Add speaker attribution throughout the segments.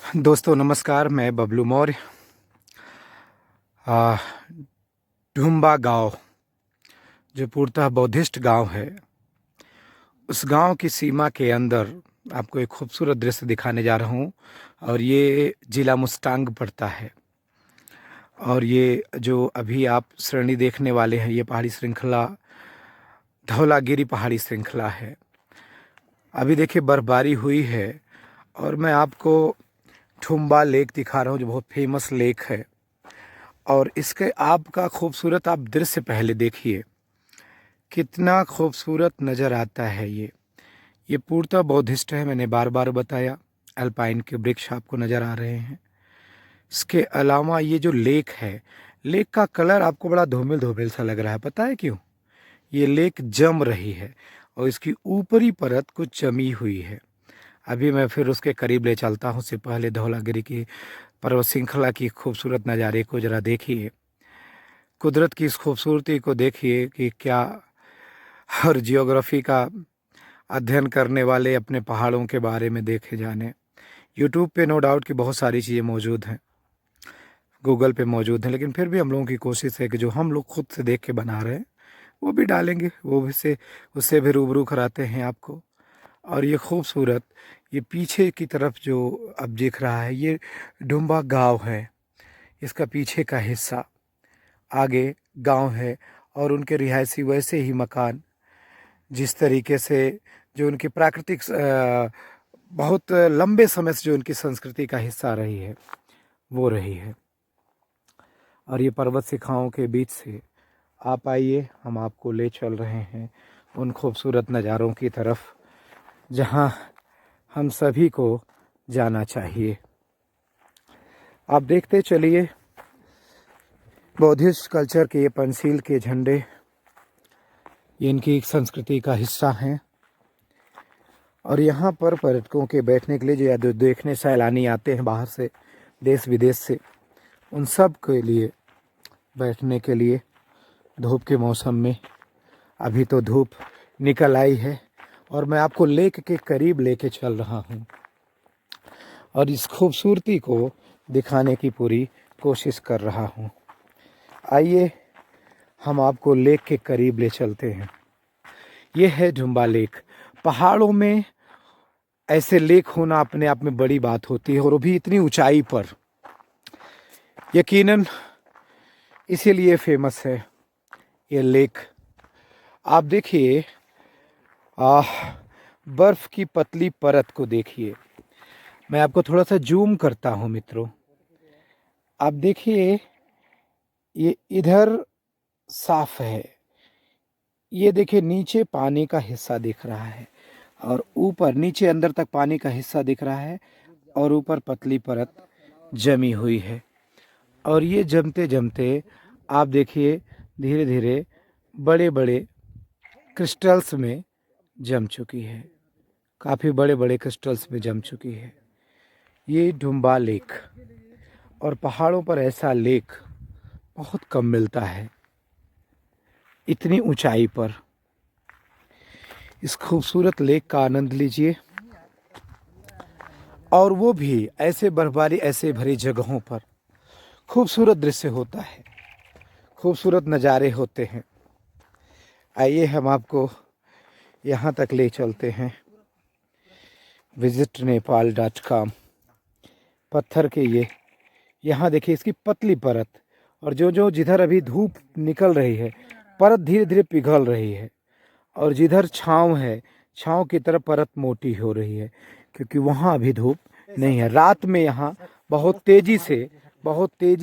Speaker 1: दोस्तों नमस्कार, मैं बबलू मौर्य। आ, ढूंबा गांव जो पूर्णतः बौद्धिस्ट गांव है, उस गांव की सीमा के अंदर आपको एक खूबसूरत दृश्य दिखाने जा रहा हूं। और ये जिला मुस्तांग पड़ता है। और ये जो अभी आप श्रेणी देखने वाले हैं, ये पहाड़ी श्रृंखला धौलागिरी पहाड़ी श्रृंखला है। अभी देखिए बर्फबारी हुई है और मैं आपको ठुम्बा लेक दिखा रहा हूँ, जो बहुत फेमस लेक है। और इसके आपका खूबसूरत आप दृश्य पहले देखिए, कितना खूबसूरत नज़र आता है। ये पूर्णतः बौद्धिस्ट है, मैंने बार बार बताया। अल्पाइन के वृक्ष आपको नज़र आ रहे हैं। इसके अलावा ये जो लेक है, लेक का कलर आपको बड़ा धूमिल धूमिल सा लग रहा है। पता है क्यों? ये लेक जम रही है और इसकी ऊपरी परत कुछ जमी हुई है। अभी मैं फिर उसके करीब ले चलता हूँ। उससे पहले धौलागिरी की पर्वत श्रृंखला की खूबसूरत नज़ारे को ज़रा देखिए, कुदरत की इस खूबसूरती को देखिए कि क्या। और जियोग्राफी का अध्ययन करने वाले अपने पहाड़ों के बारे में देखे जाने। यूट्यूब पे नो डाउट कि बहुत सारी चीज़ें मौजूद हैं, गूगल पे मौजूद हैं, लेकिन फिर भी हम लोगों की कोशिश है कि जो हम लोग खुद से देख के बना रहे हैं वो भी डालेंगे, वो भी से उससे भी रूबरू कराते हैं आपको। और ये खूबसूरत, ये पीछे की तरफ जो अब दिख रहा है, ये डुम्बा गांव है। इसका पीछे का हिस्सा, आगे गांव है और उनके रिहायशी वैसे ही मकान, जिस तरीके से जो उनकी प्राकृतिक बहुत लंबे समय से जो उनकी संस्कृति का हिस्सा रही है वो रही है। और ये पर्वत शिखाओं के बीच से आप आइए, हम आपको ले चल रहे हैं उन खूबसूरत नज़ारों की तरफ जहां हम सभी को जाना चाहिए। आप देखते चलिए, बौद्धिस्ट कल्चर के ये पंसील के झंडे, ये इनकी एक संस्कृति का हिस्सा हैं। और यहाँ पर पर्यटकों के बैठने के लिए, जो देखने सैलानी आते हैं बाहर से, देश विदेश से, उन सब के लिए बैठने के लिए धूप के मौसम में, अभी तो धूप निकल आई है और मैं आपको लेक के करीब लेके चल रहा हूँ और इस खूबसूरती को दिखाने की पूरी कोशिश कर रहा हूँ। आइए हम आपको लेक के करीब ले चलते हैं। ये है ढुम्बा लेक। पहाड़ों में ऐसे लेक होना अपने आप में बड़ी बात होती है, और वो भी इतनी ऊंचाई पर। यकीनन इसीलिए फेमस है ये लेक। आप देखिए, बर्फ की पतली परत को देखिए। मैं आपको थोड़ा सा जूम करता हूँ मित्रों। आप देखिए, ये इधर साफ है, ये देखिए नीचे पानी का हिस्सा दिख रहा है और ऊपर नीचे अंदर तक पानी का हिस्सा दिख रहा है और ऊपर पतली परत जमी हुई है। और ये जमते जमते आप देखिए धीरे धीरे बड़े बड़े क्रिस्टल्स में जम चुकी है, काफ़ी बड़े बड़े क्रिस्टल्स में जम चुकी है ये ढुम्बा लेक। और पहाड़ों पर ऐसा लेक बहुत कम मिलता है, इतनी ऊंचाई पर। इस खूबसूरत लेक का आनंद लीजिए, और वो भी ऐसे बर्फबारी ऐसे भरी जगहों पर खूबसूरत दृश्य होता है, खूबसूरत नज़ारे होते हैं। आइए हम आपको यहाँ तक ले चलते हैं। visitnepal.com। पत्थर के ये यहाँ देखिए, इसकी पतली परत, और जो जिधर अभी धूप निकल रही है, परत धीरे धीरे पिघल रही है। और जिधर छांव है, छांव की तरफ परत मोटी हो रही है, क्योंकि वहाँ अभी धूप नहीं है। रात में यहाँ बहुत तेजी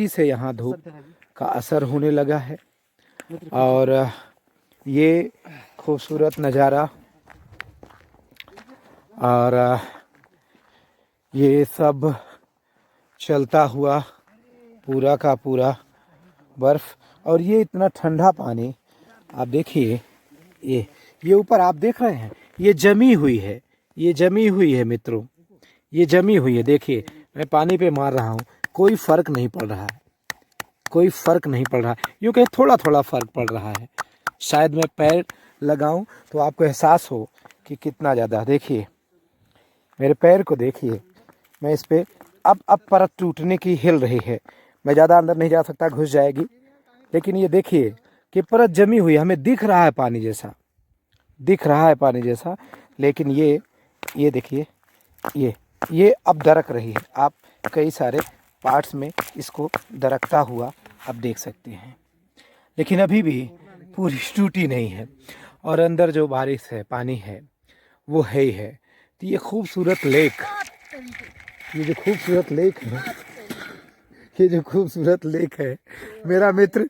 Speaker 1: से यहाँ धूप का असर होने लगा है। और ये खूबसूरत नज़ारा, और ये सब चलता हुआ पूरा का पूरा बर्फ, और ये इतना ठंडा पानी। आप देखिए, ये ऊपर आप देख रहे हैं, ये जमी हुई है, ये जमी हुई है मित्रों, ये जमी हुई है। देखिए मैं पानी पे मार रहा हूँ, कोई फर्क नहीं पड़ रहा है, कोई फर्क नहीं पड़ रहा। यूँ कहीं थोड़ा थोड़ा फर्क पड़ रहा है। शायद मैं पैर लगाऊं तो आपको एहसास हो कि कितना ज़्यादा। देखिए मेरे पैर को देखिए, मैं इस पे अब परत टूटने की हिल रही है। मैं ज़्यादा अंदर नहीं जा सकता, घुस जाएगी। लेकिन ये देखिए कि परत जमी हुई, हमें दिख रहा है पानी जैसा, दिख रहा है पानी जैसा, लेकिन ये देखिए ये अब दरक रही है। आप कई सारे पार्ट्स में इसको दरकता हुआ आप देख सकते हैं, लेकिन अभी भी पूरी टूटी नहीं है। और अंदर जो बारिश है, पानी है, वो है ही है। तो ये खूबसूरत लेक, ये जो खूबसूरत लेक है, ये जो खूबसूरत लेक है, मेरा मित्र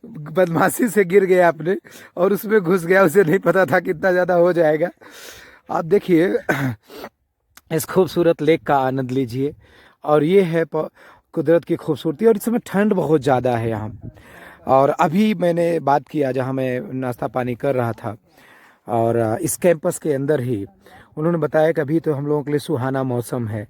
Speaker 1: बदमाशी से गिर गया अपने और उसमें घुस गया। उसे नहीं पता था कितना ज़्यादा हो जाएगा। आप देखिए इस खूबसूरत लेक का आनंद लीजिए। और ये है कुदरत की खूबसूरती। और इस समय ठंड बहुत ज़्यादा है यहाँ। और अभी मैंने बात किया जहाँ मैं नाश्ता पानी कर रहा था, और इस कैंपस के अंदर ही उन्होंने बताया कि अभी तो हम लोगों के लिए सुहाना मौसम है,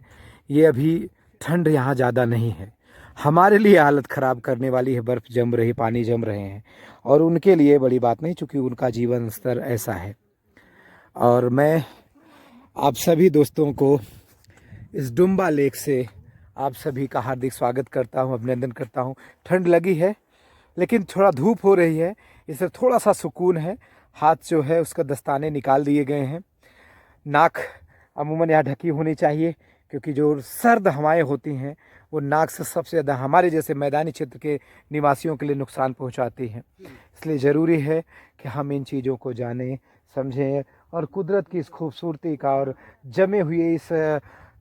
Speaker 1: ये अभी ठंड यहाँ ज़्यादा नहीं है। हमारे लिए हालत ख़राब करने वाली है, बर्फ़ जम रही, पानी जम रहे हैं, और उनके लिए बड़ी बात नहीं, चूँकि उनका जीवन स्तर ऐसा है। और मैं आप सभी दोस्तों को इस डुम्बा लेक से आप सभी का हार्दिक स्वागत करता हूँ, अभिनंदन करता हूँ। ठंड लगी है, लेकिन थोड़ा धूप हो रही है, इससे थोड़ा सा सुकून है। हाथ जो है उसका दस्ताने निकाल दिए गए हैं। नाक अमूमन यहाँ ढकी होनी चाहिए, क्योंकि जो सर्द हवाएं होती हैं वो नाक से सबसे ज़्यादा हमारे जैसे मैदानी क्षेत्र के निवासियों के लिए नुकसान पहुंचाती हैं। इसलिए ज़रूरी है कि हम इन चीज़ों को जानें, समझें और कुदरत की इस खूबसूरती का और जमे हुए इस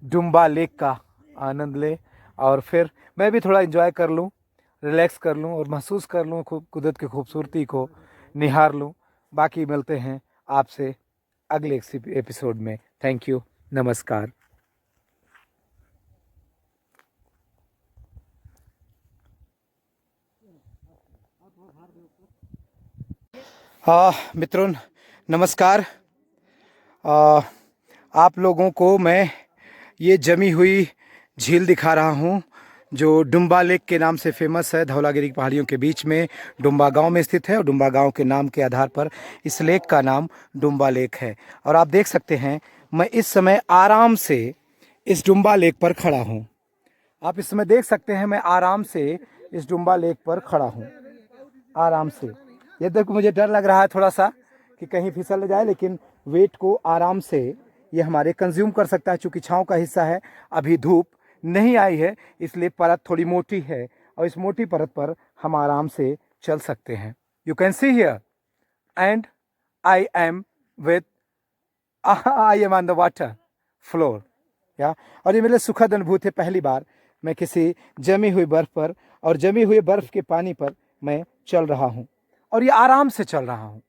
Speaker 1: डुम्बा लेक का आनंद लें। और फिर मैं भी थोड़ा एंजॉय कर लूँ, रिलैक्स कर लूँ और महसूस कर लूँ कुदरत की खूबसूरती को, निहार लूँ। बाकी मिलते हैं आपसे अगले एपिसोड में। थैंक यू, नमस्कार। मित्रों नमस्कार। आप लोगों को मैं ये जमी हुई झील दिखा रहा हूँ, जो डुम्बा लेक के नाम से फेमस है। धौलागिरी की पहाड़ियों के बीच में डुम्बा गांव में स्थित है, और डुम्बा गांव के नाम के आधार पर इस लेक का नाम डुम्बा लेक है। और आप देख सकते हैं मैं इस समय आराम से इस डुम्बा लेक पर खड़ा हूँ। आप इस समय देख सकते हैं मैं आराम से इस डुम्बा लेक पर खड़ा हूँ, आराम से। ये देखो, मुझे डर लग रहा है थोड़ा सा कि कहीं फिसल जाए, लेकिन वेट को आराम से ये हमारे कंज्यूम कर सकता है। चूँकि छाँव का हिस्सा है, अभी धूप नहीं आई है, इसलिए परत थोड़ी मोटी है, और इस मोटी परत पर हम आराम से चल सकते हैं। You can see here and I am on the water floor, या। और ये मेरे सुखद अनुभूति है, पहली बार मैं किसी जमी हुई बर्फ़ पर और जमी हुई बर्फ़ के पानी पर मैं चल रहा हूँ, और ये आराम से चल रहा हूँ।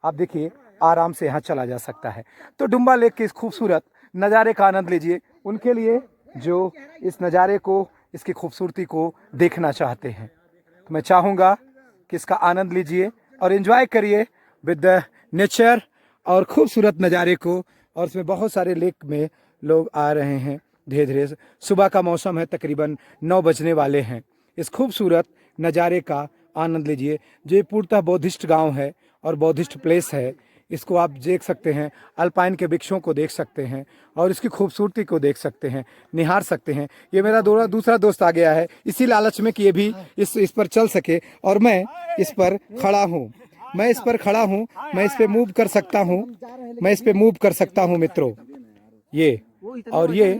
Speaker 1: आप देखिए, आराम से यहाँ चला जा सकता है। तो डुम्बा लेक के इस खूबसूरत नज़ारे का आनंद लीजिए। उनके लिए जो इस नज़ारे को, इसकी खूबसूरती को देखना चाहते हैं, तो मैं चाहूँगा कि इसका आनंद लीजिए और एंजॉय करिए विद द नेचर और खूबसूरत नज़ारे को। और इसमें बहुत सारे लेक में लोग आ रहे हैं धीरे धीरे। सुबह का मौसम है, तकरीबन 9 बजने वाले हैं। इस खूबसूरत नज़ारे का आनंद लीजिए। जो पूर्णतः बौद्धिस्ट गांव है और बौद्धिस्ट प्लेस है, इसको आप देख सकते हैं, अल्पाइन के वृक्षों को देख सकते हैं और इसकी खूबसूरती को देख सकते हैं, निहार सकते हैं। ये मेरा दूसरा दोस्त आ गया है, इसी लालच में कि ये भी इस पर चल सके, और मैं इस पर खड़ा हूँ, मैं इस पर खड़ा हूँ, मैं इस पे मूव कर सकता हूँ, मैं इस पे मूव कर सकता हूँ मित्रों। ये और ये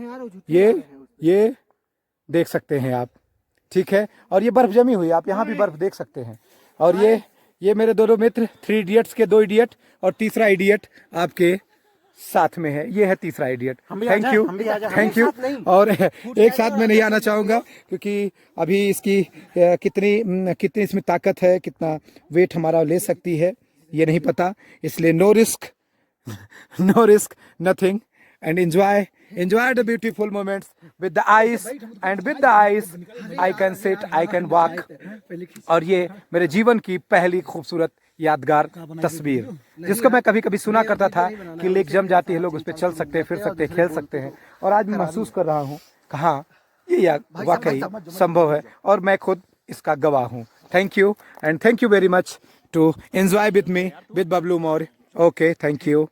Speaker 1: देख सकते हैं आप, ठीक है। और ये बर्फ जमी हुई, आप यहाँ भी बर्फ देख सकते हैं। और ये मेरे दोनों मित्र, 3 इडियट्स के 2 इडियट, और तीसरा इडियट आपके साथ में है। ये है तीसरा इडियट। Thank you. और एक साथ में नहीं आना चाहूँगा, क्योंकि अभी इसकी कितनी इसमें ताकत है, कितना वेट हमारा ले सकती है, ये नहीं पता। इसलिए no risk nothing, and enjoy the beautiful moments with the eyes, and with the eyes I can sit, I can walk। और ये मेरे जीवन की पहली खूबसूरत यादगार तस्वीर, जिसको मैं कभी कभी सुना करता था कि लेक जम जाती है, लोग उस पर चल सकते हैं, फिर सकते हैं, खेल सकते हैं, और आज मैं महसूस कर रहा हूँ कहाँ ये वाकई संभव है, और मैं खुद इसका गवाह हूँ। Thank you, and thank you very much to enjoy with me, with Bablu Maurya. Okay, thank you.